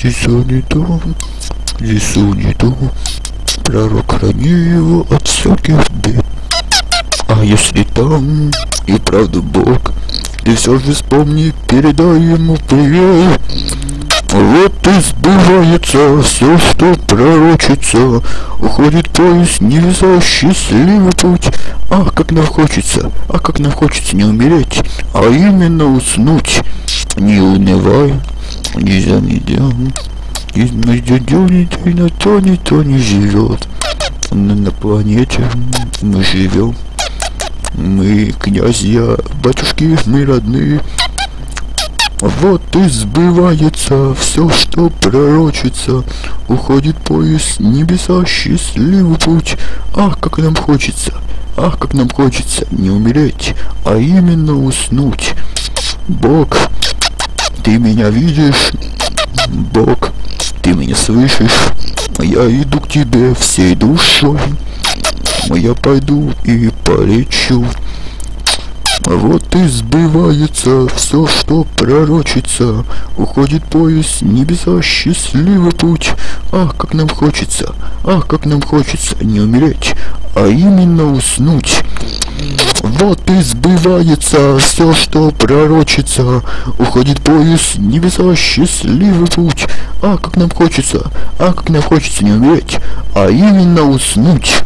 здесь не то. Пророк, храни его от всяких бед. А если там и правда Бог, ты все же вспомни, передай ему привет. Вот и сбывается все, что пророчится. Уходит поезд, невеса, счастливый путь. Ах, как нам хочется не умереть, а именно уснуть. Не унывай, не замедляй. Никто не живет. На планете мы живем. Мы князья, батюшки, мы родные. Вот и сбывается все, что пророчится. Уходит поезд, небеса, счастливый путь. Ах, как нам хочется не умереть, а именно уснуть. Бог, ты меня видишь? Бог, ты меня слышишь? Я иду к тебе всей душой. Я пойду и полечу. Вот и сбывается все, что пророчится. Уходит поезд, небеса, счастливый путь. Ах, как нам хочется не умереть, а именно уснуть. Вот и сбывается все, что пророчится. Уходит поезд, небеса, счастливый путь. Ах, как нам хочется не умереть, а именно уснуть.